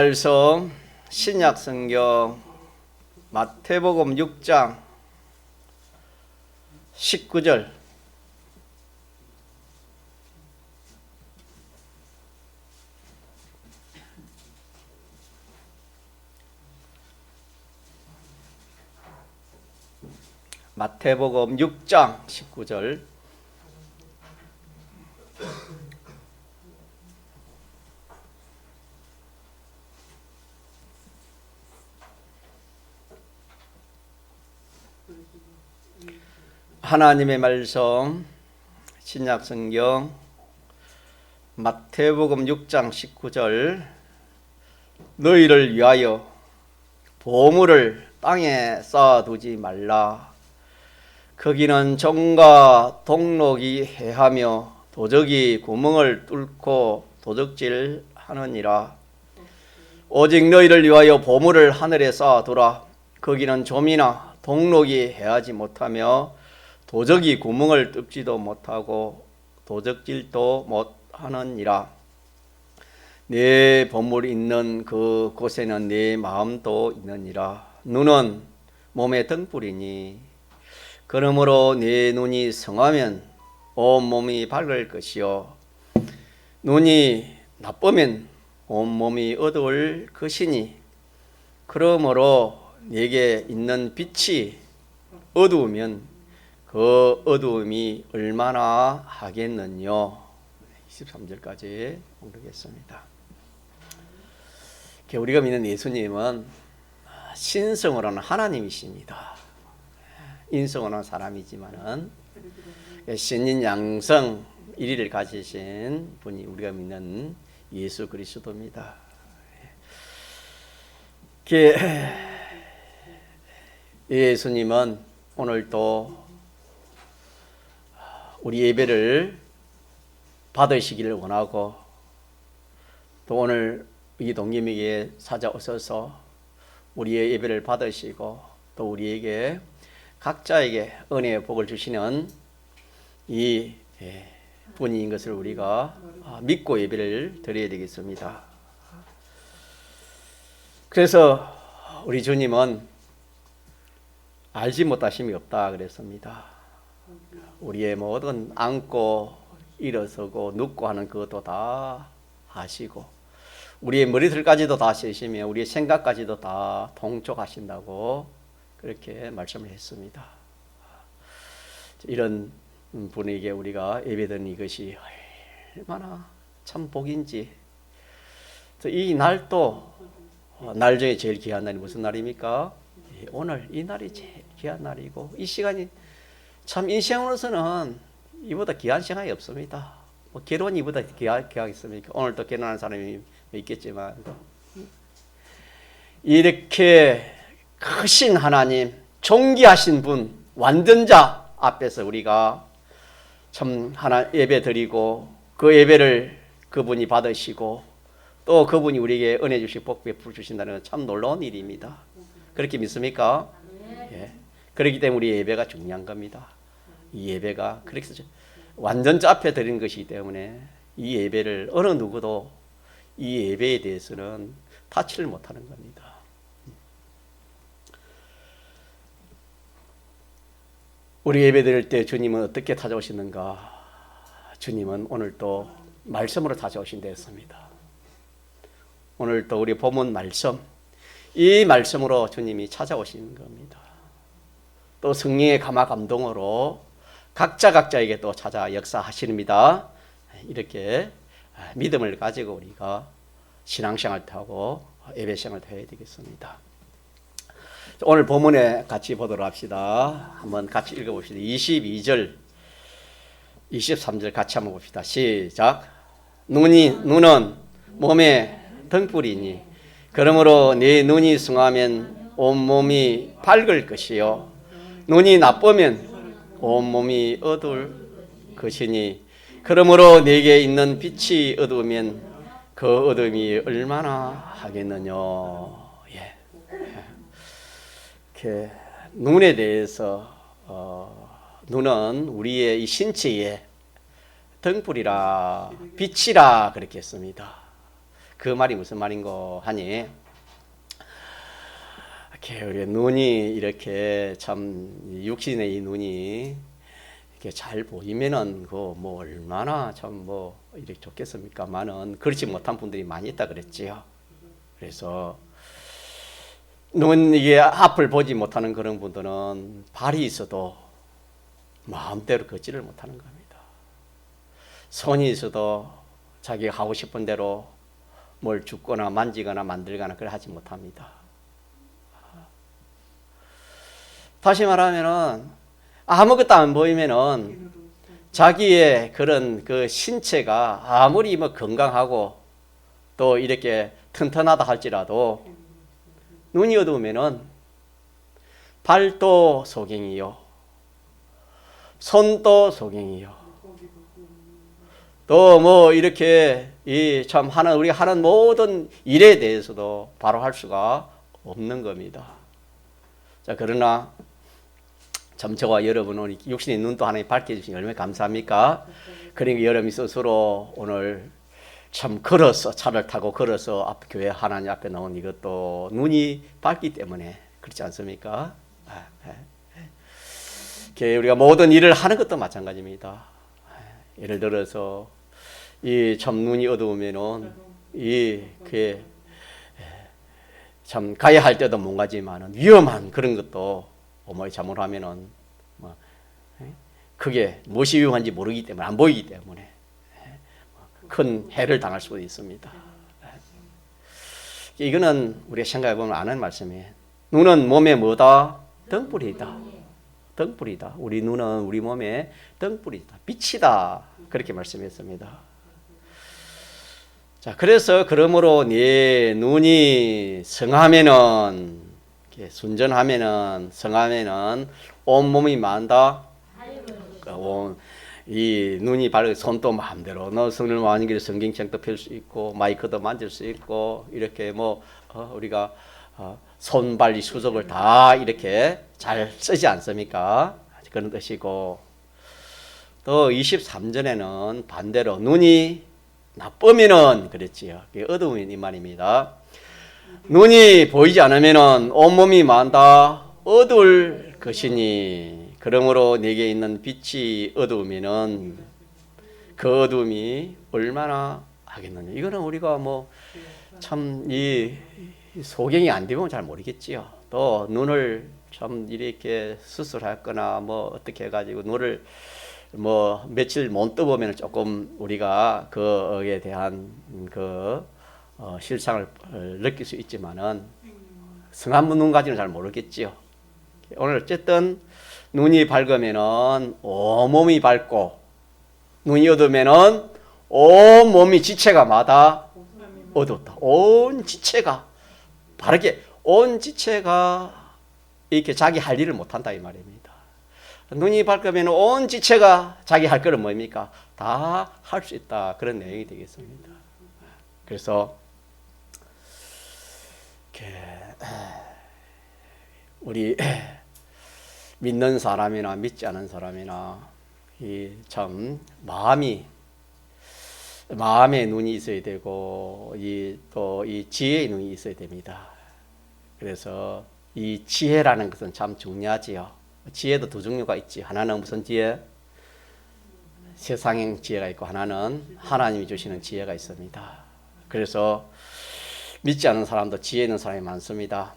말씀 신약성경 마태복음 6장 19절 마태복음 6장 19절 하나님의 말씀 신약성경 마태복음 6장 19절 너희를 위하여 보물을 땅에 쌓아두지 말라. 거기는 종과 동록이 해하며 도적이 구멍을 뚫고 도적질하느니라. 오직 너희를 위하여 보물을 하늘에 쌓아두라. 거기는 좀이나 동록이 해하지 못하며 도적이 구멍을 뚫지도 못하고 도적질도 못하느니라. 내 보물이 있는 그 곳에는 내 마음도 있느니라. 눈은 몸의 등불이니 그러므로 내 눈이 성하면 온몸이 밝을 것이요 눈이 나쁘면 온몸이 어두울 것이니 그러므로 내게 있는 빛이 어두우면 그 어두움이 얼마나 하겠느냐. 23절까지 읽겠습니다. 우리가 믿는 예수님은 신성으로는 하나님이십니다. 인성으로는 사람이지만은 신인 양성 1위를 가지신 분이 우리가 믿는 예수 그리스도입니다. 예수님은 오늘도 우리 예배를 받으시기를 원하고 또 오늘 이 동기에게 찾아오셔서 우리의 예배를 받으시고 또 우리에게 각자에게 은혜의 복을 주시는 이 분인 것을 우리가 믿고 예배를 드려야 되겠습니다. 그래서 우리 주님은 알지 못하심이 없다 그랬습니다. 우리의 모든 앉고 일어서고 눕고 하는 그것도 다 아시고 우리의 머리털까지도 다 세시며 우리의 생각까지도 다 통촉하신다고 그렇게 말씀을 했습니다. 이런 분에게 우리가 예배드리는 이것이 얼마나 참 복인지. 이 날도 날 중에 제일 귀한 날이 무슨 날입니까? 오늘 이 날이 제일 귀한 날이고 이 시간이 참 인생으로서는 이보다 귀한 시간이 없습니다. 뭐 결혼이 이보다 귀하겠습니까? 오늘 또 결혼하는 사람이 있겠지만 이렇게 크신 하나님, 존귀하신 분, 완전자 앞에서 우리가 참 하나 예배 드리고 그 예배를 그분이 받으시고 또 그분이 우리에게 은혜 주시고 복 베풀어 주신다는 건 참 놀라운 일입니다. 그렇게 믿습니까? 예. 그렇기 때문에 우리 예배가 중요한 겁니다. 이 예배가 그렇게 완전자 앞에 드리는 것이기 때문에 이 예배를 어느 누구도 이 예배에 대해서는 타치를 못하는 겁니다. 우리 예배 드릴 때 주님은 어떻게 찾아오시는가? 주님은 오늘도 말씀으로 찾아오신다 했습니다. 오늘도 우리 본문 말씀, 이 말씀으로 주님이 찾아오시는 겁니다. 또 성령의 감화 감동으로 각자에게 또 찾아 역사하십니다. 이렇게 믿음을 가지고 우리가 신앙생활을 하고 예배생활을 해야 되겠습니다. 오늘 본문에 같이 보도록 합시다. 한번 같이 읽어봅시다. 22절, 23절 같이 한번 봅시다. 시작. 눈은 몸의 등불이니 그러므로 네 눈이 성하면 온몸이 밝을 것이요 눈이 나쁘면 온몸이 어두울 것이니 그러므로 내게 있는 빛이 어두우면 그 어둠이 얼마나 하겠느냐. 예. 이렇게 눈에 대해서 눈은 우리의 이 신체의 등불이라 빛이라 그렇게 했습니다. 그 말이 무슨 말인고 하니, 이렇게 우리 눈이 이렇게 참 육신의 이 눈이 이렇게 잘 보이면은 그 뭐 얼마나 참 뭐 이렇게 좋겠습니까만은 그렇지 못한 분들이 많이 있다 그랬지요. 그래서 눈 이게 앞을 보지 못하는 그런 분들은 발이 있어도 마음대로 걷지를 못하는 겁니다. 손이 있어도 자기가 하고 싶은 대로 뭘 줍거나 만지거나 만들거나 그래 하지 못합니다. 다시 말하면은 아무것도 안 보이면은 자기의 그런 그 신체가 아무리 뭐 건강하고 또 이렇게 튼튼하다 할지라도 눈이 어두우면은 발도 소경이요, 손도 소경이요, 또 뭐 이렇게 이 참 하는 우리가 하는 모든 일에 대해서도 바로 할 수가 없는 겁니다. 자, 그러나 참 저와 여러분 오늘 육신의 눈도 하나님 밝혀주시니 얼마나 감사합니까? 그러니까 여러분이 스스로 오늘 참 걸어서 차를 타고 걸어서 앞 교회 하나님 앞에 나온 이것도 눈이 밝기 때문에 그렇지 않습니까? 우리가 모든 일을 하는 것도 마찬가지입니다. 예를 들어서 이 참 눈이 어두우면은 이 그게 참 가야 할 때도 못 가지만은 위험한 그런 것도 어머니 잘못하면은 뭐 그게 무엇이 위험한지 모르기 때문에 안 보이기 때문에 큰 해를 당할 수도 있습니다. 이거는 우리가 생각해 보면 아는 말씀이에요. 눈은 몸에 뭐다? 등불이다. 등불이다. 우리 눈은 우리 몸에 등불이다. 빛이다. 그렇게 말씀했습니다. 자, 그래서 그러므로 네 눈이 성하면은 순전하면은 성하면은 온 몸이 만다. 이 눈이 밝은 손도 마음대로 너 성을 많은 길에 성경책도 펼 수 있고 마이크도 만질 수 있고 이렇게 뭐 우리가 손발이 수족을 다 이렇게 잘 쓰지 않습니까? 그런 뜻이고 또 23절에는 반대로 눈이 나쁘면은 그랬지요. 어두운 이 말입니다. 눈이 보이지 않으면은 온몸이 만다 어두울 것이니 그러므로 내게 있는 빛이 어두우면은 그 어두움이 얼마나 하겠느냐. 이거는 우리가 뭐 참 이 소경이 안 되면 잘 모르겠지요. 또 눈을 참 이렇게 수술했거나 뭐 어떻게 해가지고 눈을 뭐 며칠 못 떠보면 조금 우리가 그에 대한 그 실상을 느낄 수 있지만은 성한 눈 가지는 잘 모르겠지요. 오늘 어쨌든 눈이 밝으면은 온몸이 밝고 눈이 어두우면은 온몸이 지체가 마다 어둡다. 온 지체가 바르게 온 지체가 이렇게 자기 할 일을 못한다 이 말입니다. 눈이 밝으면 온 지체가 자기 할 거는 뭡니까? 다 할 수 있다. 그런 내용이 되겠습니다. 그래서 우리 믿는 사람이나 믿지 않은 사람이나 이 참 마음의 눈이 있어야 되고 또 이 지혜의 눈이 있어야 됩니다. 그래서 이 지혜라는 것은 참 중요하지요. 지혜도 두 종류가 있지. 하나는 무슨 지혜? 세상의 지혜가 있고 하나는 하나님이 주시는 지혜가 있습니다. 그래서 믿지 않는 사람도 지혜 있는 사람이 많습니다.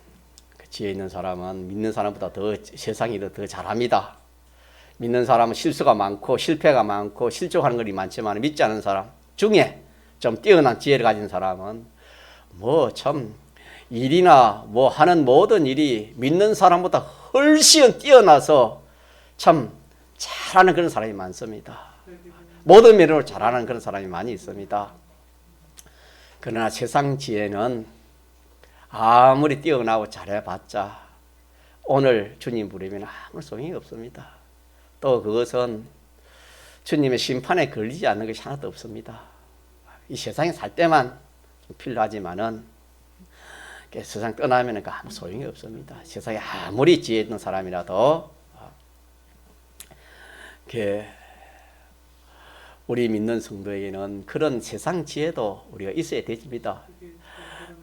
그 지혜 있는 사람은 믿는 사람보다 더 세상이 더 잘합니다. 믿는 사람은 실수가 많고 실패가 많고 실족하는 것이 많지만 믿지 않는 사람 중에 좀 뛰어난 지혜를 가진 사람은 뭐 참 일이나 뭐 하는 모든 일이 믿는 사람보다 훨씬 뛰어나서 참 잘하는 그런 사람이 많습니다. 모든 면으로 잘하는 그런 사람이 많이 있습니다. 그러나 세상 지혜는 아무리 뛰어나고 잘해봤자 오늘 주님 부르면 아무 소용이 없습니다. 또 그것은 주님의 심판에 걸리지 않는 것이 하나도 없습니다. 이 세상에 살 때만 필요하지만은 세상 떠나면 아무 소용이 없습니다. 세상에 아무리 지혜 있는 사람이라도 우리 믿는 성도에게는 그런 세상 지혜도 우리가 있어야 됩니다.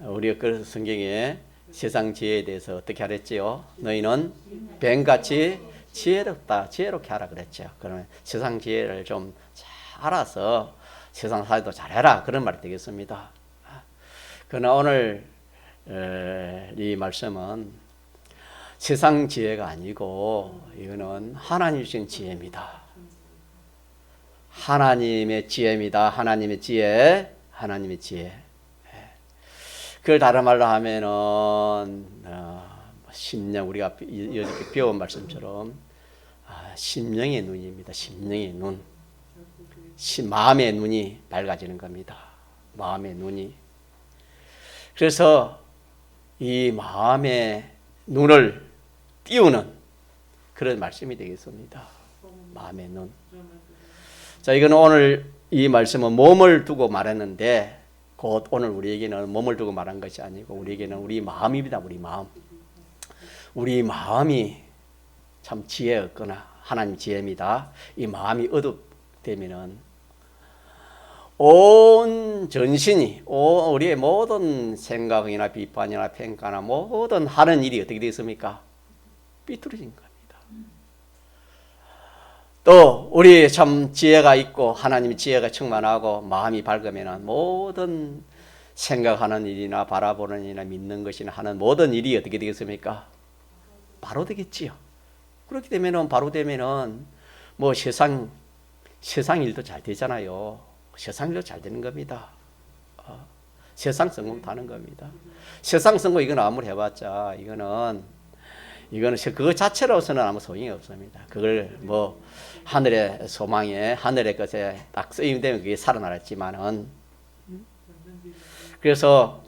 우리가 그 성경에 세상 지혜에 대해서 어떻게 하랬지요? 너희는 뱀같이 지혜롭게 하라 그랬죠. 그러면 세상 지혜를 좀 알아서 세상 사회도 잘해라 그런 말이 되겠습니다. 그러나 오늘 이 말씀은 세상 지혜가 아니고 이거는 하나님 주신 지혜입니다. 하나님의 지혜입니다. 하나님의 지혜, 하나님의 지혜. 그걸 다른 말로 하면은 심령, 우리가 어저께 배운 말씀처럼 심령의 눈입니다. 심령의 눈, 마음의 눈이 밝아지는 겁니다. 마음의 눈이. 그래서 이 마음의 눈을 띄우는 그런 말씀이 되겠습니다. 마음의 눈. 자, 이거는 오늘 이 말씀은 몸을 두고 말했는데 곧 오늘 우리에게는 몸을 두고 말한 것이 아니고 우리에게는 우리 마음입니다. 우리 마음. 우리 마음이 참 지혜 없거나 하나님 지혜입니다. 이 마음이 어둡되면은 온 전신이 우리의 모든 생각이나 비판이나 평가나 모든 하는 일이 어떻게 되겠습니까? 삐뚤어진 겁니다. 또 우리 참 지혜가 있고 하나님의 지혜가 충만하고 마음이 밝으면 모든 생각하는 일이나 바라보는 일이나 믿는 것이나 하는 모든 일이 어떻게 되겠습니까? 바로 되겠지요. 그렇게 되면은 바로 되면은 뭐 세상 일도 잘 되잖아요. 세상 일도 잘 되는 겁니다. 세상 성공 다는 겁니다. 세상 성공 이건 아무리 해봤자 이거는 그거 자체로서는 아무 소용이 없습니다. 그걸 뭐 하늘의 소망에 하늘의 것에 딱 쓰임되면 그게 살아나겠지만은 그래서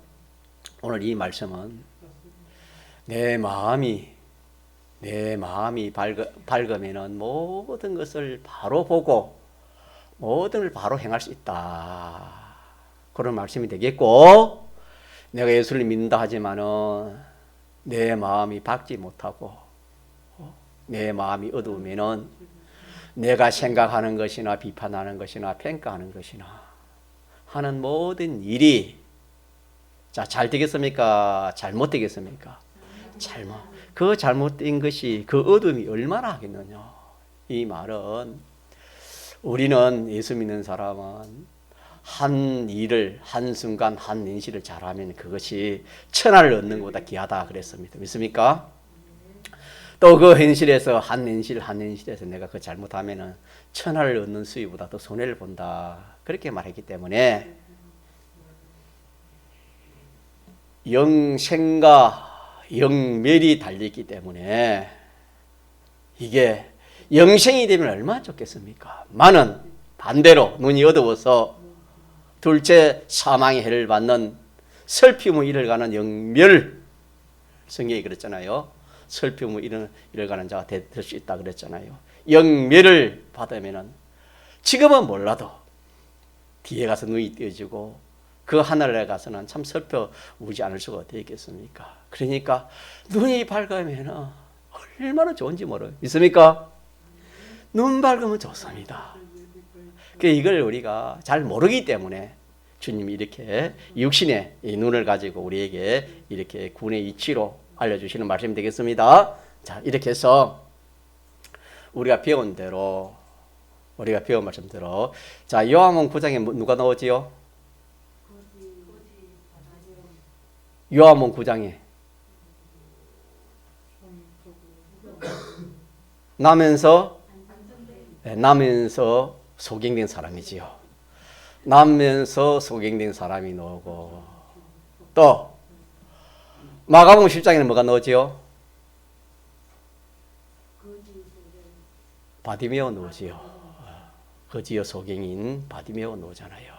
오늘 이 말씀은 내 마음이 밝으면은 모든 것을 바로 보고 모든 걸 바로 행할 수 있다. 그런 말씀이 되겠고 내가 예수를 믿는다 하지만은 내 마음이 밝지 못하고 내 마음이 어두우면은 내가 생각하는 것이나 비판하는 것이나 평가하는 것이나 하는 모든 일이 잘 되겠습니까? 잘못 되겠습니까? 그 잘못된 것이 그 어둠이 얼마나 하겠느냐. 이 말은 우리는 예수 믿는 사람은 한 일을 한순간 한 인실을 잘하면 그것이 천하를 얻는 것보다 귀하다 그랬습니다. 믿습니까? 또 그 현실에서 한 인실에서 내가 그 잘못하면은 천하를 얻는 수위보다 더 손해를 본다. 그렇게 말했기 때문에 영생과 영멸이 달려있기 때문에 이게 영생이 되면 얼마나 좋겠습니까? 많은 반대로 눈이 어두워서 둘째 사망의 해를 받는 슬픔의 일을 가는 영멸, 성경이 그랬잖아요. 슬픔의 일을 가는 자가 될 수 있다 그랬잖아요. 영멸을 받으면은 지금은 몰라도 뒤에 가서 눈이 띄어지고 그 하늘에 가서는 참 슬퍼 우지 않을 수가 어떻게 있겠습니까? 그러니까 눈이 밝으면 얼마나 좋은지 모르요. 믿습니까? 눈 밝으면 좋습니다. 이걸 우리가 잘 모르기 때문에 주님이 이렇게 육신의 이 눈을 가지고 우리에게 이렇게 군의 이치로 알려주시는 말씀이 되겠습니다. 자, 이렇게 해서 우리가 배운 말씀대로 자, 요한복음 9장에 누가 나오지요? 요한복음 9장에 나면서 소경된 사람이지요. 나면서 소경된 사람이 나오고 또 마가복음 10장에는 뭐가 나오지요? 바디메오 나오지요. 거지요 소경인 바디메오 나오잖아요.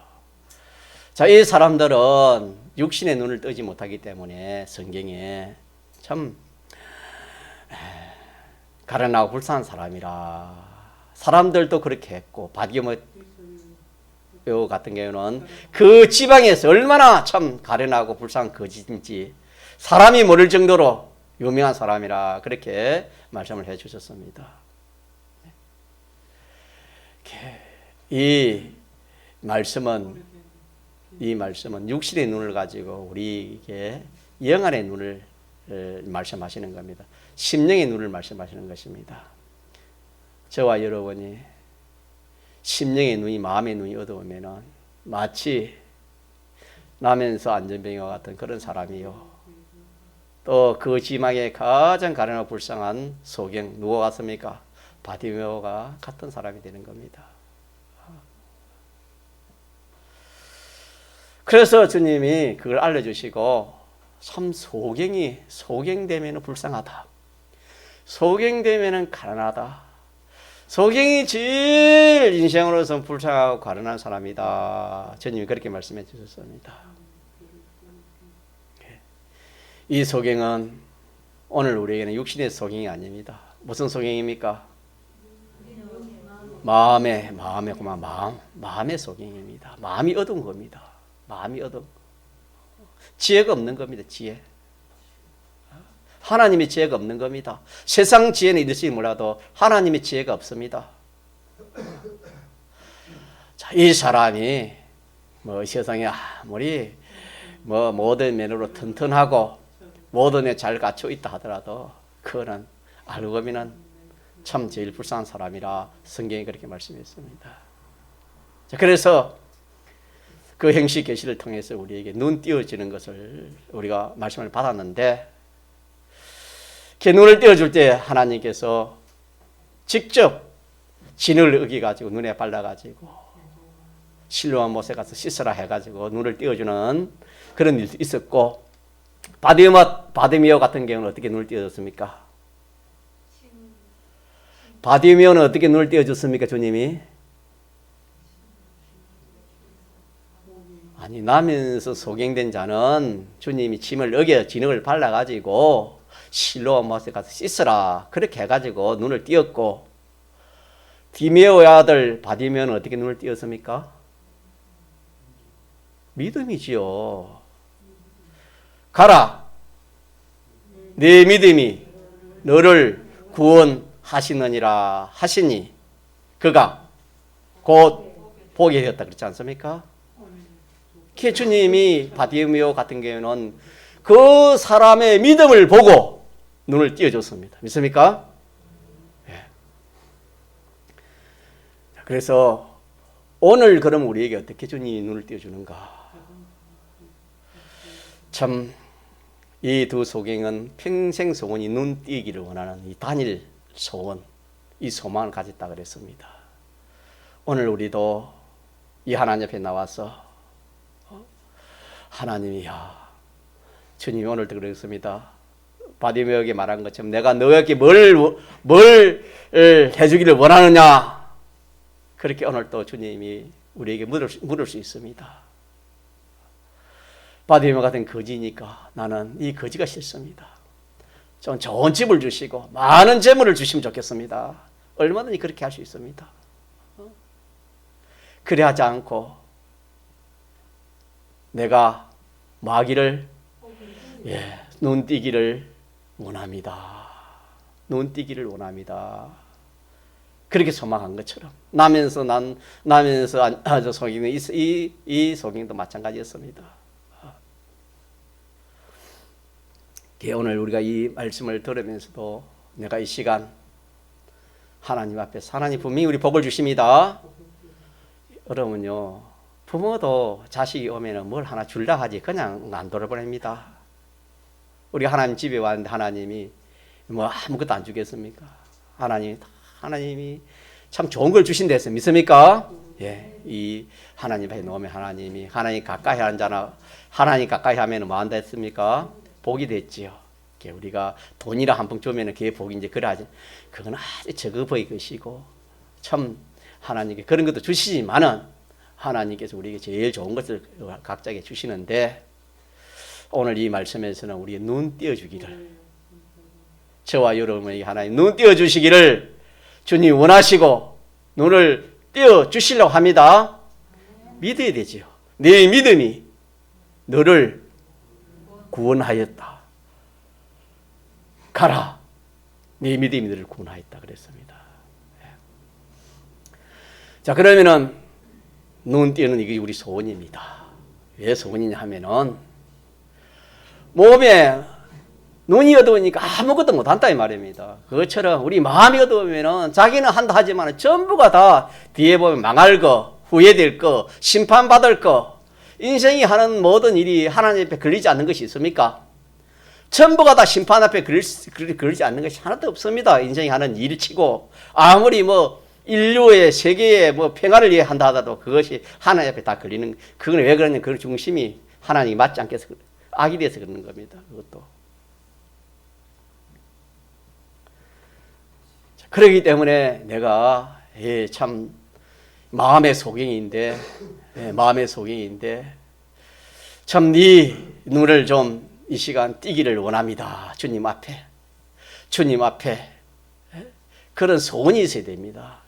자, 이 사람들은 육신의 눈을 뜨지 못하기 때문에 성경에 참 가련하고 불쌍한 사람이라 사람들도 그렇게 했고 바디메오 같은 경우는 그 지방에서 얼마나 참 가련하고 불쌍한 거지인지 사람이 모를 정도로 유명한 사람이라 그렇게 말씀을 해 주셨습니다. 이 말씀은 육신의 눈을 가지고 우리에게 영안의 눈을 말씀하시는 겁니다. 심령의 눈을 말씀하시는 것입니다. 저와 여러분이 심령의 눈이, 마음의 눈이 어두우면은 마치 나면서 안전병과 같은 그런 사람이요. 또 그 지막에 가장 가난하고 불쌍한 소경, 누가 같습니까? 바디메오가 같은 사람이 되는 겁니다. 그래서 주님이 그걸 알려주시고, 참 소경되면 불쌍하다. 소경되면 가난하다. 소경이 제일 인생으로서 불쌍하고 가난한 사람이다. 주님이 그렇게 말씀해 주셨습니다. 이 소경은 오늘 우리에게는 육신의 소경이 아닙니다. 무슨 소경입니까? 마음의 소경입니다. 마음이 어두운 겁니다. 마음이 어두운, 지혜가 없는 겁니다. 지혜. 하나님의 지혜가 없는 겁니다. 세상 지혜는 있을지 몰라도 하나님의 지혜가 없습니다. 자, 이 사람이 세상에 아무리 모든 면으로 튼튼하고 모든 에 잘 갖춰 있다 하더라도 그거는 알고 보면 참 제일 불쌍한 사람이라 성경이 그렇게 말씀했습니다. 자, 그래서 그 행시 계시를 통해서 우리에게 눈 띄어지는 것을 우리가 말씀을 받았는데, 그 눈을 띄어줄 때 하나님께서 직접 진을 어기가지고 눈에 발라가지고 실로암 못에 가서 씻으라 해가지고 눈을 띄어주는 그런 일도 있었고, 바디메오 같은 경우는 어떻게 눈을 띄어줬습니까? 바디메오는 어떻게 눈을 띄어줬습니까? 주님이 아니, 나면서 소경된 자는 주님이 짐을 어겨 진흙을 발라가지고 실로암 못에 가서 씻으라 그렇게 해가지고 눈을 띄었고, 디메오의 아들 바디메오는 어떻게 눈을 띄었습니까? 믿음이지요. 가라, 내 믿음이 너를 구원하시느니라 하시니 그가 곧 보게 되었다 그렇지 않습니까? 주님이 바디메오 같은 경우는 그 사람의 믿음을 보고 눈을 띄어줬습니다. 믿습니까? 예. 그래서 오늘 그럼 우리에게 어떻게 주님이 눈을 띄워주는가? 참 이 두 소경은 평생 소원이 눈 띄기를 원하는 이 단일 소원, 이 소망을 가졌다 그랬습니다. 오늘 우리도 이 하나님 앞에 나와서 하나님이야, 주님이 오늘도 그랬습니다. 바디메오에게 말한 것처럼 내가 너에게 뭘 해주기를 원하느냐, 그렇게 오늘 또 주님이 우리에게 물을 수 있습니다. 바디메오 같은 거지니까 나는 이 거지가 싫습니다. 좀 좋은 집을 주시고 많은 재물을 주시면 좋겠습니다. 얼마든지 그렇게 할 수 있습니다. 그래 하지 않고 내가 마귀를 눈 띄기를 원합니다. 눈 띄기를 원합니다. 그렇게 소망한 것처럼 나면서 속이는 이 속임도 마찬가지였습니다. 오늘 우리가 이 말씀을 들으면서도 내가 이 시간 하나님 앞에서, 하나님 분명히 우리 복을 주십니다. 여러분요, 부모도 자식이 오면 뭘 하나 줄라 하지 그냥 안 돌아보냅니다. 우리 하나님 집에 왔는데 하나님이 아무것도 안 주겠습니까? 하나님이 참 좋은 걸 주신다 해서 믿습니까? 예, 이 하나님 앞에 놓으면 하나님 가까이 하는 자나 하나님 가까이 하면 뭐 한다 했습니까? 복이 됐지요. 우리가 돈이라 한 푼 주면 그게 복인지 그러하지. 그건 아주 적어보이 것이고, 참 하나님께 그런 것도 주시지만은 하나님께서 우리에게 제일 좋은 것을 각자에게 주시는데, 오늘 이 말씀에서는 우리의 눈 띄어주기를, 저와 여러분에게 하나님 눈 띄어주시기를 주님 원하시고 눈을 띄어주시려고 합니다. 믿어야 되지요. 내 믿음이 너를 구원하였다. 가라, 네 믿음이 너를 구원하였다 그랬습니다. 자, 그러면은 눈 띄는 이게 우리 소원입니다. 왜 소원이냐 하면은 몸에 눈이 어두우니까 아무것도 못한다 이 말입니다. 그것처럼 우리 마음이 어두우면은 자기는 한다 하지만 전부가 다 뒤에 보면 망할 거, 후회될 거, 심판받을 거, 인생이 하는 모든 일이 하나님 앞에 걸리지 않는 것이 있습니까? 전부가 다 심판 앞에 걸리지 않는 것이 하나도 없습니다. 인생이 하는 일을 치고 아무리 뭐 인류의 세계의 뭐 평화를 위해 한다 하더라도 그것이 하나님 앞에 다 걸리는, 그건 왜 그러냐, 그 중심이 하나님이 맞지 않게 해서 악이 돼서 그러는 겁니다. 그것도. 그렇기 때문에 내가 참 마음의 소경인데 참 네 눈을 좀 이 시간 띄기를 원합니다. 주님 앞에 그런 소원이 있어야 됩니다.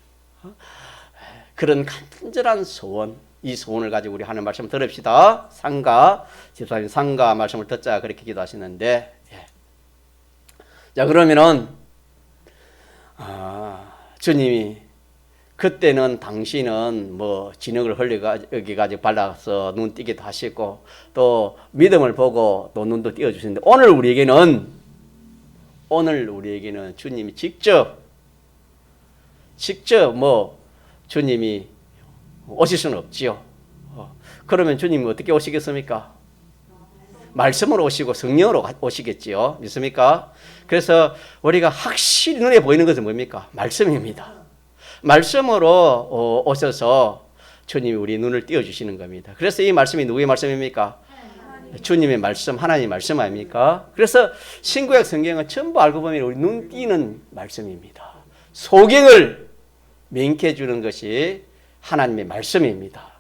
그런 간절한 소원, 이 소원을 가지고 우리 하는 말씀 들읍시다. 상가 집사님 상가 말씀을 듣자 그렇게 기도하시는데, 자 그러면은 주님이 그때는 당신은 뭐 진흙을 흘려가지고 발라서 눈 띄기도 하시고 또 믿음을 보고 또 눈도 띄워주시는데, 오늘 우리에게는 주님이 직접 뭐 주님이 오실 수는 없지요. 그러면 주님이 어떻게 오시겠습니까? 말씀으로 오시고 성령으로 오시겠지요. 믿습니까? 그래서 우리가 확실히 눈에 보이는 것은 뭡니까? 말씀입니다. 말씀으로 오셔서 주님이 우리 눈을 띄워주시는 겁니다. 그래서 이 말씀이 누구의 말씀입니까? 주님의 말씀, 하나님의 말씀 아닙니까? 그래서 신구약 성경은 전부 알고 보면 우리 눈 띄는 말씀입니다. 소경을 명쾌해 주는 것이 하나님의 말씀입니다.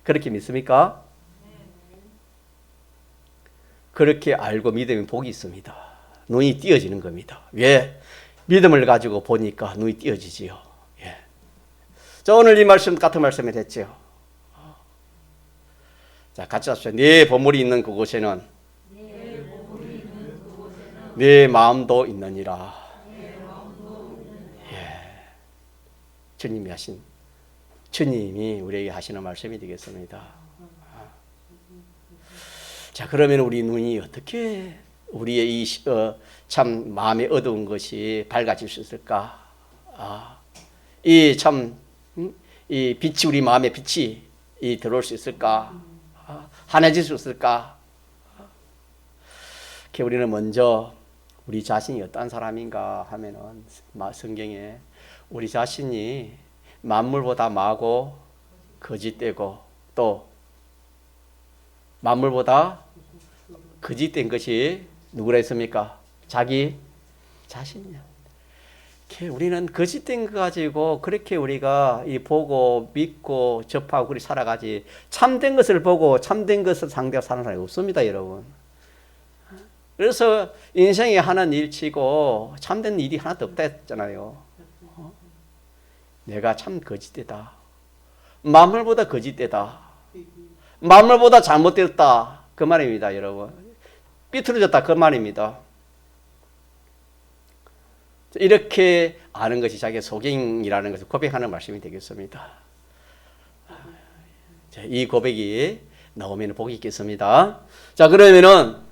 그렇게 믿습니까? 그렇게 알고 믿으면 복이 있습니다. 눈이 띄어지는 겁니다. 왜? 믿음을 가지고 보니까 눈이 띄어지지요. 자, 오늘 이 말씀 같은 말씀이 됐죠. 자, 같이 합시다. 네 보물이 있는 그곳에는 네 마음도 있느니라. 주님이 우리에게 하시는 말씀이 되겠습니다. 자, 그러면 우리 눈이 어떻게 우리의 이 참 마음에 어두운 것이 밝아질 수 있을까? 이 빛이, 우리 마음에 빛이 들어올 수 있을까? 환해질 수 있을까? 우리는 먼저 우리 자신이 어떤 사람인가 하면은 성경에 우리 자신이 만물보다 마고 거짓되고 또 만물보다 거짓된 것이 누구라 했습니까? 자기 자신이야. 우리는 거짓된 거 가지고 그렇게 우리가 보고 믿고 접하고 그렇게 살아가지, 참된 것을 보고 참된 것을 상대하고 사는 사람이 없습니다, 여러분. 그래서 인생에 하는 일치고 참된 일이 하나도 없다 했잖아요. 내가 참 거짓되다. 만물보다 거짓되다. 만물보다 잘못됐다. 그 말입니다, 여러분. 삐뚤어졌다. 그 말입니다. 이렇게 아는 것이 자기의 소경이라는 것을 고백하는 말씀이 되겠습니다. 이 고백이 나오면 복이 있겠습니다. 자, 그러면은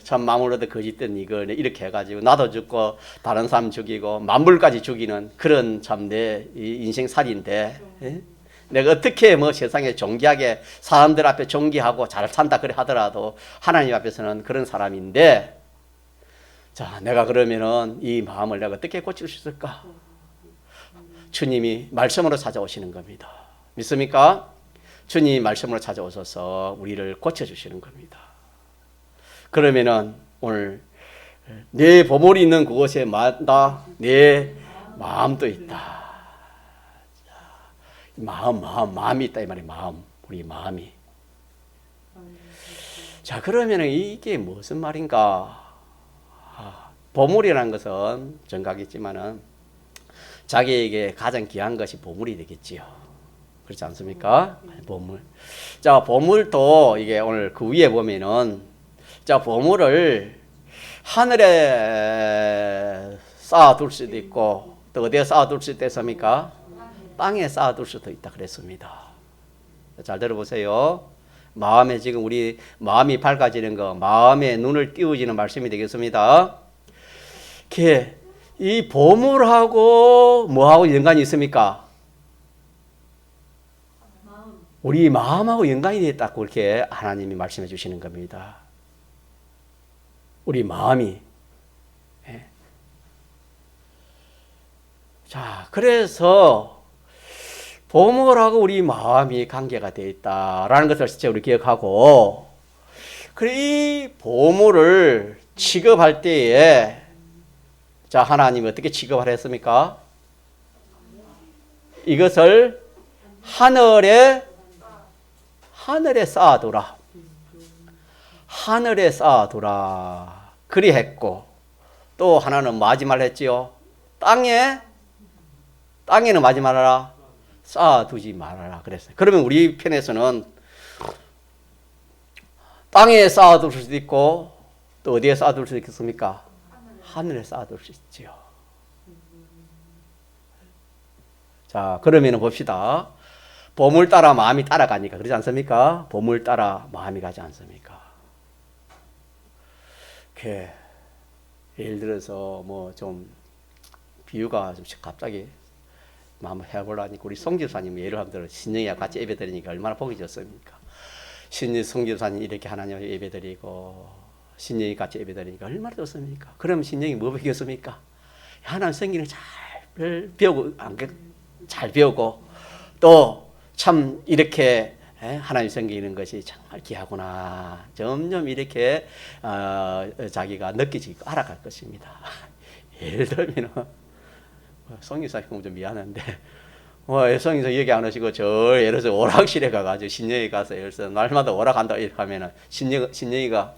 참 마음으로도 거짓된 이걸 이렇게 해가지고 나도 죽고 다른 사람 죽이고 만물까지 죽이는 그런 참 내 인생살이인데, 내가 어떻게 뭐 세상에 존귀하게 사람들 앞에 존귀하고 잘 산다 그래 하더라도 하나님 앞에서는 그런 사람인데, 자, 내가 그러면은 이 마음을 내가 어떻게 고칠 수 있을까? 주님이 말씀으로 찾아오시는 겁니다. 믿습니까? 주님이 말씀으로 찾아오셔서 우리를 고쳐주시는 겁니다. 그러면은 오늘 내 보물이 있는 그곳에 마다 내 마음도 있다. 마음이 있다 이 말이에요. 마음, 우리 마음이. 자, 그러면은 이게 무슨 말인가? 보물이라는 것은 정각이지만은 자기에게 가장 귀한 것이 보물이 되겠지요. 그렇지 않습니까? 보물. 자, 보물도 이게 오늘 그 위에 보면은, 자, 보물을 하늘에 쌓아둘 수도 있고 또 어디에 쌓아둘 수도 있습니까? 땅에 쌓아둘 수도 있다 그랬습니다. 잘 들어보세요. 마음에 지금 우리 마음이 밝아지는 거, 마음에 눈을 띄워지는 말씀이 되겠습니다. 이 보물하고 뭐하고 연관이 있습니까? 우리 마음하고 연관이 있다고 그렇게 하나님이 말씀해 주시는 겁니다. 우리 마음이. 자, 그래서 보물하고 우리 마음이 관계가 되어 있다라는 것을 진짜 우리 기억하고, 이 보물을 취급할 때에 자, 하나님이 어떻게 취급을 했습니까? 이것을 하늘에 쌓아두라. 하늘에 쌓아두라. 그리 했고, 또 하나는 마지막 했지요. 땅에는 마지 말아라. 쌓아두지 말아라. 그랬어요. 그러면 우리 편에서는 땅에 쌓아둘 수도 있고, 또 어디에 쌓아둘 수 있겠습니까? 하늘에 쌓아둘 수 있지요. 자, 그러면 봅시다. 보물 따라 마음이 따라가니까 그러지 않습니까? 보물 따라 마음이 가지 않습니까? 예를 들어서 뭐 좀 비유가 좀 갑자기 마음을 해보려니까 우리 송집사님 예를 한번 신령이와 같이 예배드리니까 얼마나 복이 좋습니까? 송집사님 이렇게 하나님 예배드리고 신령이 같이 예배드리니까 얼마나 좋습니까? 그럼 신령이 뭐 배웠습니까? 하나님 성경을 잘 배우고 잘 배우고 또 참 이렇게 하나님 섬기는 것이 정말 귀하구나. 점점 이렇게 자기가 느끼지고 알아갈 것입니다. 예를 들면 성기사님 좀 미안한데 성기사 얘기 안 하시고 저 예를 들어서 오락실에 가가지고 신령이 가서 예를 들어서 날마다 오락한다 이렇게 하면은 신령이가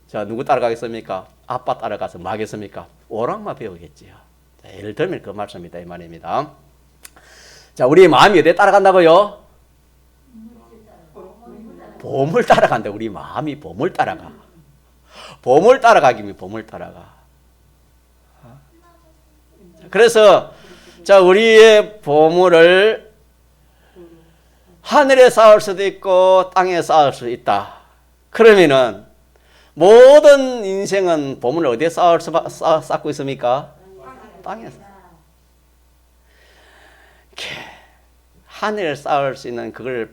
자 누구 따라가겠습니까? 아빠 따라가서 뭐 하겠습니까? 오락만 배우겠지요. 자, 예를 들면 그 말씀이다 이 말입니다. 자, 우리 마음이 어디에 따라간다고요? 보물 따라간다. 우리 마음이 보물 따라가. 보물 따라가기면 보물 따라가. 그래서 자, 우리의 보물을 하늘에 쌓을 수도 있고 땅에 쌓을 수 있다. 그러면은 모든 인생은 보물을 어디에 쌓고 있습니까? 땅에서. 하늘에 쌓을 수 있는 그런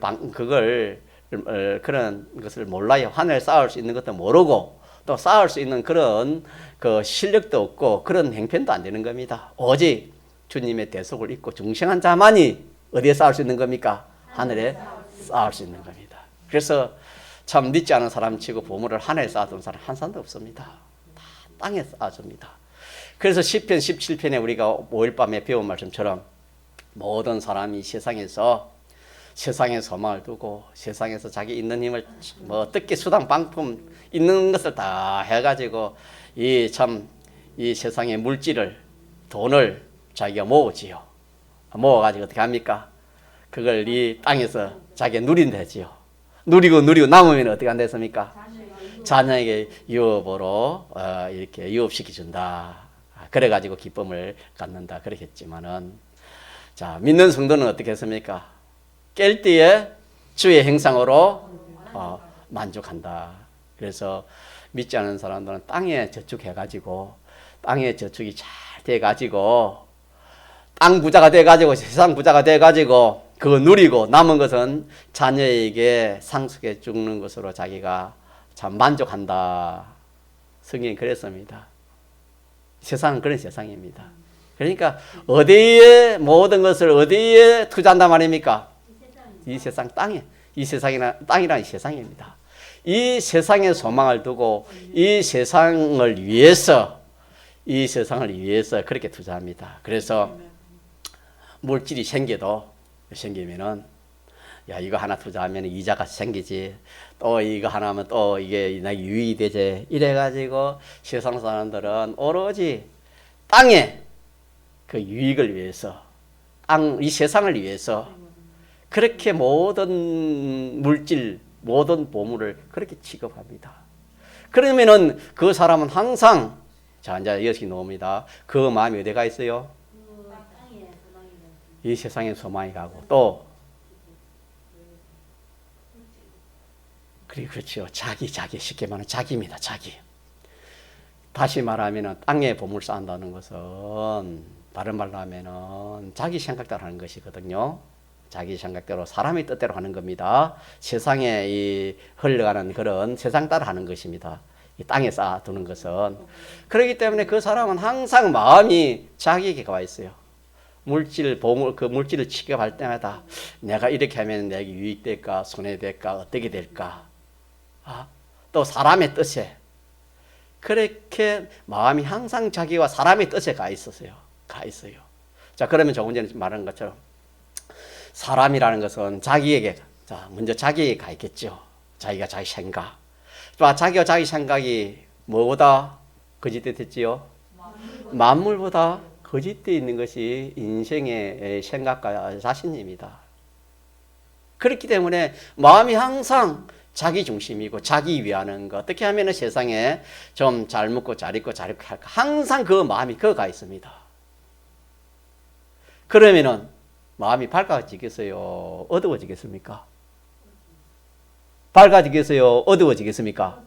것을 몰라요. 하늘에 쌓을 수 있는 것도 모르고 또 쌓을 수 있는 그런 그 실력도 없고 그런 행편도 안 되는 겁니다. 오직 주님의 대속을 입고 중생한 자만이 어디에 쌓을 수 있는 겁니까? 하늘에 쌓을 수 있는 겁니다. 그래서 참 믿지 않은 사람치고 보물을 하늘에 쌓아둔 사람 한 사람도 없습니다. 다 땅에 쌓아줍니다. 그래서 시편 17편에 우리가 5일 밤에 배운 말씀처럼 모든 사람이 세상에서 세상에 소망을 두고 세상에서 자기 있는 힘을 뭐 어떻게 수당 방품 있는 것을 다 해가지고 이 세상의 물질을 돈을 자기가 모으지요. 모아가지고 어떻게 합니까? 그걸 이 땅에서 자기가 누린다지요. 누리고 남으면 어떻게 한댔습니까? 자녀에게 유업으로 이렇게 유업시켜 준다. 그래가지고 기쁨을 갖는다. 그러겠지만은 자, 믿는 성도는 어떻게 했습니까? 깰 때에 주의 행상으로 만족한다. 그래서 믿지 않은 사람들은 땅에 저축해가지고 땅에 저축이 잘 돼가지고 땅 부자가 돼가지고 세상 부자가 돼가지고 그거 누리고 남은 것은 자녀에게 상속해 주는 것으로 자기가 참 만족한다. 성경이 그랬습니다. 세상은 그런 세상입니다. 그러니까 어디에 모든 것을 어디에 투자한단 말입니까? 이 세상 땅에. 이 땅이란 세상입니다. 이 세상에 소망을 두고 이 세상을 위해서 그렇게 투자합니다. 그래서 물질이 생기면은 야 이거 하나 투자하면 이자가 생기지. 또 이거 하나 하면 또 이게 나에게 유익이 되지. 이래가지고 세상 사람들은 오로지 땅에 그 유익을 위해서 이 세상을 위해서 그렇게 모든 물질 모든 보물을 그렇게 취급합니다. 그러면은 그 사람은 항상 자 이제 이것이 나옵니다. 그 마음이 어디가 있어요? 이 세상에 소망이 가고 또 그렇죠. 자기 쉽게 말하면 자기입니다. 자기. 다시 말하면 땅에 보물 쌓는다는 것은 다른 말로 하면은 자기 생각대로 하는 것이거든요. 자기 생각대로 사람의 뜻대로 하는 겁니다. 세상에 이 흘러가는 그런 세상 따라 하는 것입니다. 이 땅에 쌓아두는 것은. 그렇기 때문에 그 사람은 항상 마음이 자기에게 와 있어요. 보물, 그 물질을 취급할 때마다 내가 이렇게 하면 내게 유익될까, 손해될까, 어떻게 될까. 또 사람의 뜻에. 그렇게 마음이 항상 자기와 사람의 뜻에 가 있어요. 자, 그러면 조금 전에 말한 것처럼 사람이라는 것은 자기에게, 먼저 자기에게 가 있겠죠. 자기가 자기 생각. 자기가 자기 생각이 뭐보다 거짓됐지요? 만물보다 거짓되어 있는 것이 인생의 생각과 자신입니다. 그렇기 때문에 마음이 항상 자기 중심이고 자기 위하는 것. 어떻게 하면 세상에 좀 잘 먹고 잘 입고 잘 입고 할까. 항상 그 마음이 거가 있습니다. 그러면은 마음이 밝아지겠어요? 어두워지겠습니까? 밝아지겠어요? 어두워지겠습니까?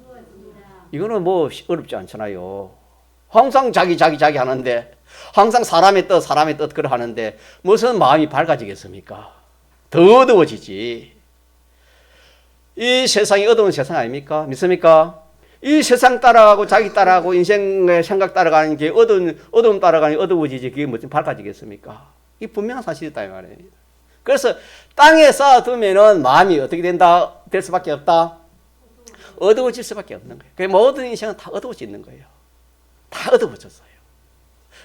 이거는 뭐 어렵지 않잖아요. 항상 자기 하는데 항상 사람의 뜻 그러 하는데 무슨 마음이 밝아지겠습니까? 더 어두워지지. 이 세상이 어두운 세상 아닙니까? 믿습니까? 이 세상 따라가고 자기 따라가고 인생의 생각 따라가는 게 어두움 따라가니 어두워지지. 그게 무슨 밝아지겠습니까? 이 분명한 사실이다 이 말이에요. 그래서 땅에 쌓아두면은 마음이 어떻게 될 수밖에 없다. 어두워질 수밖에 없는 거예요. 그 모든 인생은 다 어두워지는 거예요. 다 어두워졌어요.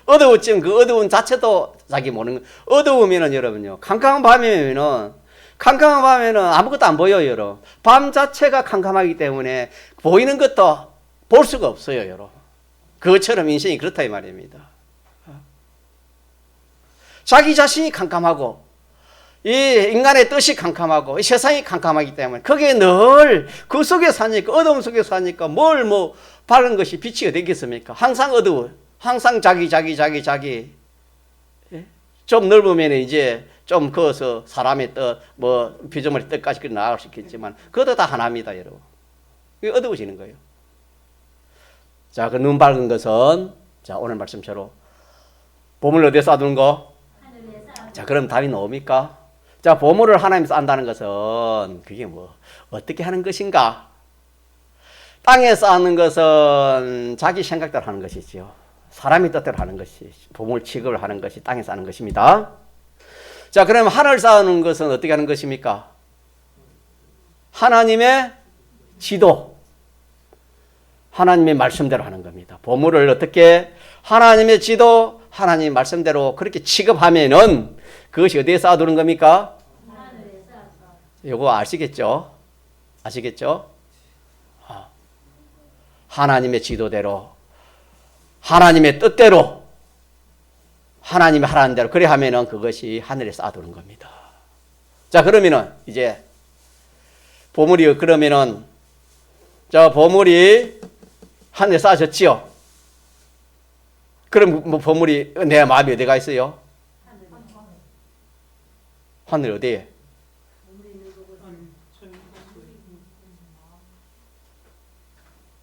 어두워지면 그 어두운 자체도 자기 모르는 거예요. 어두우면은 여러분요, 캄캄한 밤이면은 아무것도 안 보여요, 여러분. 밤 자체가 캄캄하기 때문에 보이는 것도 볼 수가 없어요, 여러분. 그것처럼 인생이 그렇다 이 말입니다. 자기 자신이 캄캄하고 이 인간의 뜻이 캄캄하고 이 세상이 캄캄하기 때문에 거기에 늘 그 속에 사니까 어두움 속에 사니까 뭘 밝은 것이 빛이 되겠습니까? 항상 어두워. 항상 자기. 좀 넓으면 이제 좀 커서 사람의 뜻, 피조물의 뜻까지 나아갈 수 있겠지만 그것도 다 하나입니다, 여러분. 이게 어두워지는 거예요. 자, 그 눈 밝은 것은 자, 오늘 말씀처럼 보물 어디에 쌓아두는 거? 자, 그럼 답이 나옵니까? 자, 보물을 하나님께서 안다는 것은 그게 어떻게 하는 것인가? 땅에 쌓는 것은 자기 생각대로 하는 것이지요. 사람이 뜻대로 하는 것이, 보물 취급을 하는 것이 땅에 쌓는 것입니다. 자, 그럼 하늘 쌓는 것은 어떻게 하는 것입니까? 하나님의 지도, 하나님의 말씀대로 하는 겁니다. 보물을 어떻게 하나님의 지도, 하나님의 말씀대로 그렇게 취급하면은 그것이 어디에 쌓아두는 겁니까? 이거 아시겠죠? 하나님의 지도대로, 하나님의 뜻대로, 하나님의 하라는 대로 그래 하면은 그것이 하늘에 쌓아두는 겁니다. 자, 그러면은 이제 보물이 그러면은 보물이 하늘에 쌓아졌지요. 그럼 보물이 내 마음이 어디가 있어요? 하늘 어디에?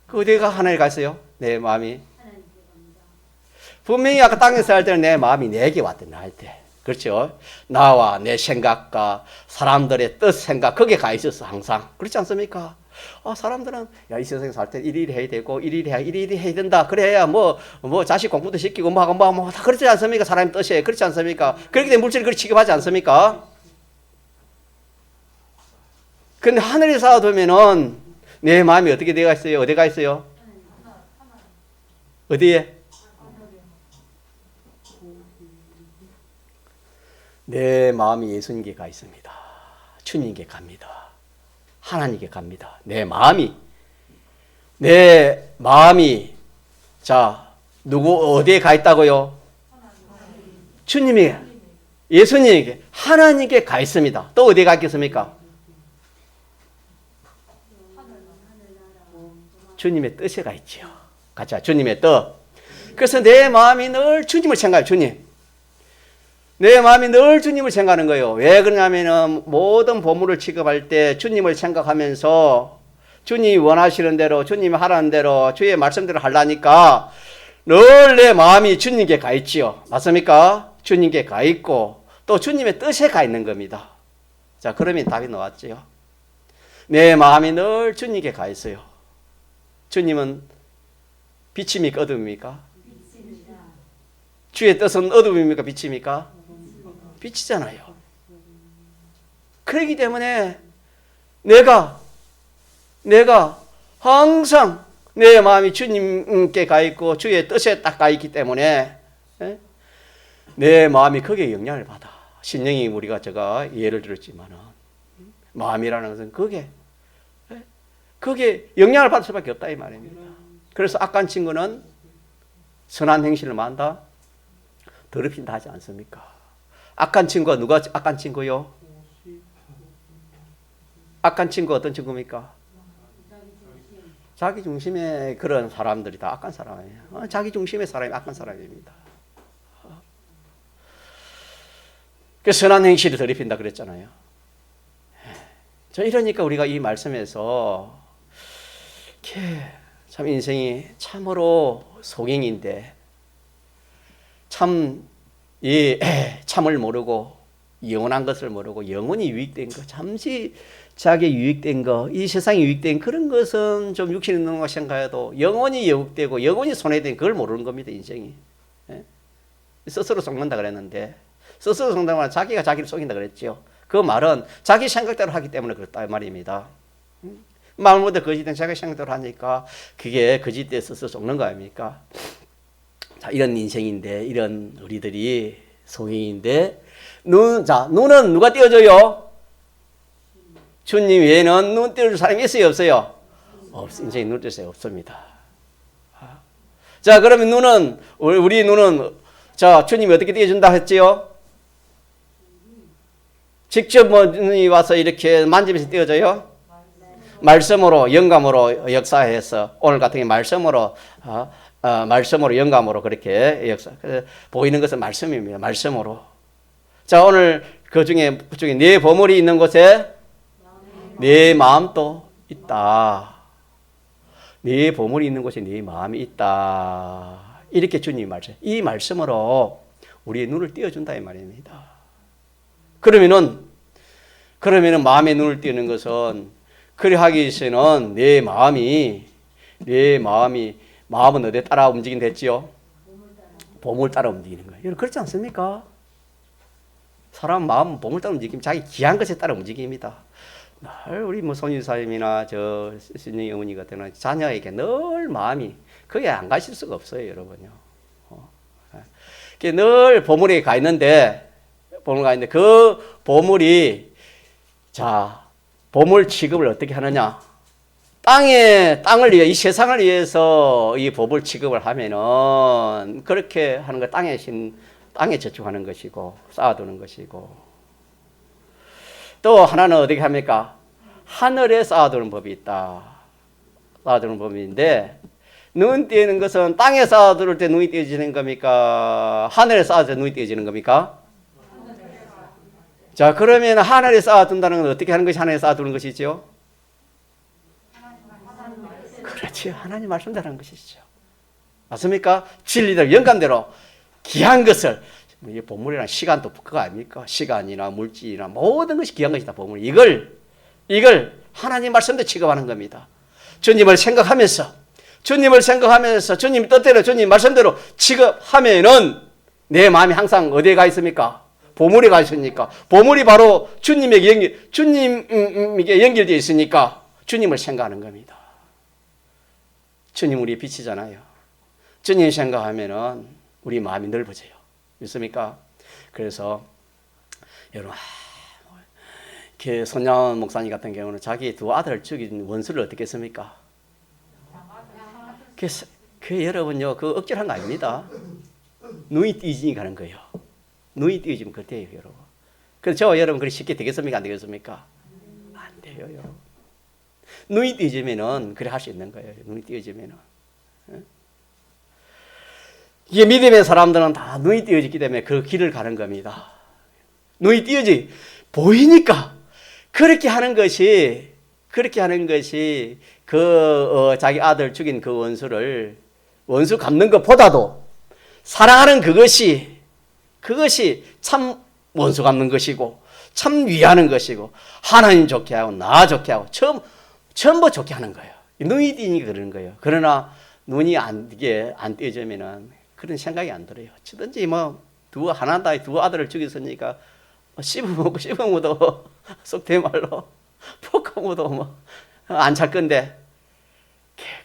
그 어디가 하늘에 가 있어요? 내 마음이. 분명히 아까 땅에서 할 때는 내 마음이 내게 왔대, 나 할 때. 그렇죠? 나와 내 생각과 사람들의 뜻, 생각, 거기에 가 있었어, 항상. 그렇지 않습니까? 사람들은, 야, 이 세상에 살 때 이리 해야 되고, 이리 해야 된다. 그래야 자식 공부도 시키고, 다 그렇지 않습니까? 사람의 뜻에. 그렇지 않습니까? 그렇게 된 물질을 그렇게 취급하지 않습니까? 근데 하늘에 쌓아두면은 내 마음이 어떻게 되어 있어요? 어디가 있어요? 어디에? 내 마음이 예수님께 가 있습니다. 주님께 갑니다. 하나님께 갑니다. 내 마음이 자, 어디에 가 있다고요? 주님에게, 예수님에게, 하나님께 가 있습니다. 또 어디에 가 있겠습니까? 주님의 뜻에 가 있지요. 같이 주님의 뜻. 그래서 내 마음이 늘 주님을 생각해요. 주님. 내 마음이 늘 주님을 생각하는 거예요. 왜 그러냐면은 모든 보물을 취급할 때 주님을 생각하면서 주님이 원하시는 대로, 주님이 하라는 대로, 주의 말씀대로 하려니까 늘 내 마음이 주님께 가 있지요. 맞습니까? 주님께 가 있고 또 주님의 뜻에 가 있는 겁니다. 자, 그러면 답이 나왔지요. 내 마음이 늘 주님께 가 있어요. 주님은 빛입니까? 어둠입니까? 주의 뜻은 어둠입니까? 빛입니까? 빛이잖아요. 그렇기 때문에 내가 항상 내 마음이 주님께 가 있고 주의 뜻에 딱 가 있기 때문에 내 마음이 거기에 영향을 받아. 신령이 우리가 제가 예를 들었지만은 마음이라는 것은 거기에 영향을 받을 수밖에 없다 이 말입니다. 그래서 악한 친구는 선한 행실을 만다 더럽힌다 하지 않습니까? 악한 친구가 누가 악한 친구요? 악한 친구가 어떤 친구입니까? 자기 중심의 그런 사람들이 다 악한 사람이에요. 자기 중심의 사람이 악한 사람입니다. 그 선한 행실을 더럽힌다 그랬잖아요. 이러니까 우리가 이 말씀에서 참 인생이 참으로 송행인데 참을 모르고 영원한 것을 모르고 영원히 유익된 것, 잠시 자기 유익된 것, 이 세상에 유익된 그런 것은 좀 육신이 있는 것이 생각해도 영원히 유익되고 영원히 손해된 그걸 모르는 겁니다. 인생이. 스스로 속는다 그랬는데 스스로 속는다는 말은 자기가 자기를 속인다 그랬죠. 그 말은 자기 생각대로 하기 때문에 그렇다 말입니다. 마음보다 거짓된 자기 생각대로 하니까 그게 거짓되어 스스로 속는 거 아닙니까? 자, 이런 인생인데 이런 우리들이 송행인데 눈은 누가 띄워줘요? 주님 외에는 눈 띄워줄 사람이 있어요 없어요? 인생에 눈 띄워줄 사람이 없습니다. 자, 그러면 우리 눈은 자, 주님이 어떻게 띄워준다 했지요? 직접 눈이 와서 이렇게 만지면서 띄워져요? 말씀으로 영감으로 역사해서 오늘 같은 게 말씀으로 영감으로 그렇게 역사. 보이는 것은 말씀입니다. 말씀으로. 자, 오늘 그중에 네 보물이 있는 곳에 네 마음도 있다. 네 보물이 있는 곳에 네 마음이 있다. 이렇게 주님이 말씀. 이 말씀으로 우리의 눈을 띄워준다 이 말입니다. 그러면은 마음의 눈을 띄우는 것은 그리 하기 위해서는 내 마음은 어디에 따라 움직이는 됐지요? 보물 따라 움직이는 거예요. 여러분 그렇지 않습니까? 사람 마음은 보물 따라 움직이면 자기 귀한 것에 따라 움직입니다. 늘 우리 손유사님이나 저 신영이 어머니 같은 경우는 자녀에게 늘 마음이 거기에 안 가실 수가 없어요, 여러분요. 늘 보물에 가 있는데 그 보물이 보물 취급을 어떻게 하느냐? 땅을 위해, 이 세상을 위해서 이 보물 취급을 하면은 그렇게 하는 거 땅에 저축하는 것이고 쌓아두는 것이고 또 하나는 어떻게 합니까? 하늘에 쌓아두는 법이 있다. 쌓아두는 법인데 눈 띄는 것은 땅에 쌓아둘 때 눈이 띄어지는 겁니까? 하늘에 쌓아둘 때 눈이 띄어지는 겁니까? 자, 그러면 하늘에 쌓아둔다는 건 어떻게 하는 것이 하늘에 쌓아두는 것이죠? 그렇지. 하나님 말씀대로 하는 것이죠. 맞습니까? 진리대로, 영감대로 귀한 것을, 보물이란 시간도 그거 아닙니까? 시간이나 물질이나 모든 것이 귀한 것이다, 보물. 이걸 하나님 말씀대로 취급하는 겁니다. 주님을 생각하면서 주님 뜻대로, 주님 말씀대로 취급하면은 내 마음이 항상 어디에 가 있습니까? 보물에 가 있으니까. 보물이 바로 주님에게 연결되어 있으니까 주님을 생각하는 겁니다. 주님 우리의 빛이잖아요. 주님 생각하면은 우리 마음이 넓어져요. 믿습니까? 그래서 여러분, 손양원 목사님 같은 경우는 자기 두 아들을 죽인 원수를 어떻게 했습니까? 그 여러분요, 그 억지로 한 거 아닙니다. 눈이 띄어지니 가는 거예요. 눈이 띄어지면 그때예요, 여러분. 그래서 저와 여러분 그리 쉽게 되겠습니까? 안 되겠습니까? 안 돼요, 여러분. 눈이 띄어지면은 그래 할 수 있는 거예요. 눈이 띄어지면은. 이게 믿음의 사람들은 다 눈이 띄어지기 때문에 그 길을 가는 겁니다. 눈이 띄어지 보이니까 그렇게 하는 것이 그렇게 하는 것이 자기 아들 죽인 그 원수 갚는 것보다도 사랑하는 그것이 참 원수 갚는 것이고 참 위하는 것이고 하나님 좋게 하고 나 좋게 하고 전부 좋게 하는 거예요. 눈이 띄니까 그러는 거예요. 그러나 눈이 안 띄어지면은 그런 생각이 안 들어요. 어찌든지 두 아들을 죽였으니까 씹어먹어도 속된 말로 볶아먹어도 안 찰 건데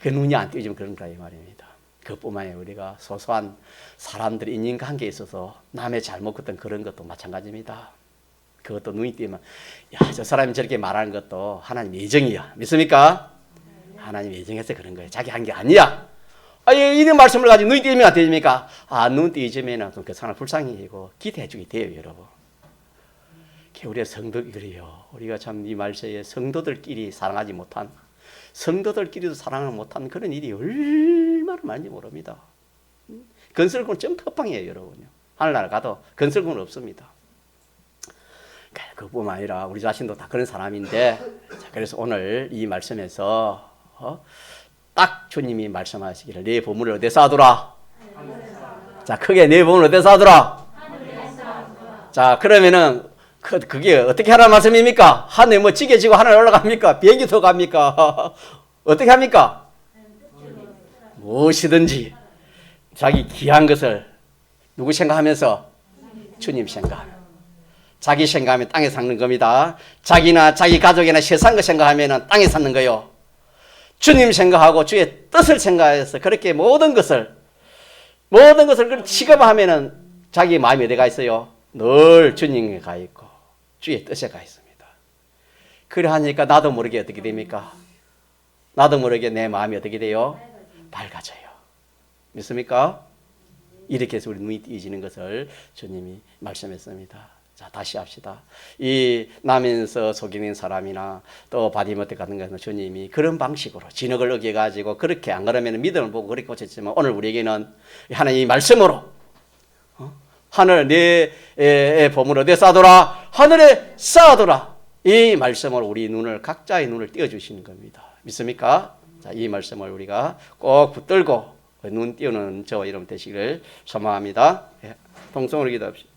그 눈이 안 띄어지면 그런 거야 이 말입니다. 그뿐만 아니라 우리가 소소한 사람들이 인간관계에 있어서 남의 잘못 같은 그런 것도 마찬가지입니다. 그것도 눈이 띄면 저 사람이 저렇게 말하는 것도 하나님 예정이야. 믿습니까? 하나님 예정해서 그런 거예요. 자기 한 게 아니야. 이런 말씀을 가지고 눈이 띄면 안 되십니까? 눈 띄어지면 그 사람 불쌍히고 기대해주게 돼요, 여러분. 우리의 성도들이 그래요. 우리가 참 이 말씀에 성도들끼리 사랑하지 못한, 성도들끼리도 사랑을 못한 그런 일이 얼마나 많은지 모릅니다. 건설군 전부 헛방이에요, 여러분요. 하늘나라 가도 건설군 없습니다. 그뿐만 아니라 우리 자신도 다 그런 사람인데, 그래서 오늘 이 말씀에서 딱 주님이 말씀하시기를 내 보물을 어디서 하더라? 자, 크게 내 보물을 어디서 하더라? 자, 그러면은 그게 어떻게 하라는 말씀입니까? 하늘에 지게 지고 하늘에 올라갑니까? 비행기 타고 갑니까? 어떻게 합니까? 무엇이든지 자기 귀한 것을 누구 생각하면서? 주님 생각하면. 자기 생각하면 땅에 사는 겁니다. 자기나 자기 가족이나 세상 거 생각하면 땅에 사는 거요. 주님 생각하고 주의 뜻을 생각해서 그렇게 모든 것을 취급하면은 자기 마음이 어디 가 있어요? 늘 주님에 가 있고 주의 뜻에 가 있습니다. 그래 하니까 나도 모르게 어떻게 됩니까? 나도 모르게 내 마음이 어떻게 돼요? 밝아져요. 믿습니까? 이렇게 해서 우리 눈이 띄어지는 것을 주님이 말씀했습니다. 자, 다시 합시다. 이 남에서 속이는 사람이나 또 바디모테 같은 것은 주님이 그런 방식으로 진흙을 어겨가지고 그렇게 안 그러면 믿음을 보고 그렇게 고쳤지만 오늘 우리에게는 하나님의 말씀으로 하늘 내 보물을 어디에 쌓아둬라? 하늘에 쌓아둬라. 이 말씀으로 우리 눈을 각자의 눈을 띄워주시는 겁니다. 믿습니까? 자, 이 말씀을 우리가 꼭 붙들고 눈 띄우는 저와 여러분 되시기를 소망합니다. 동성으로 기도합시다.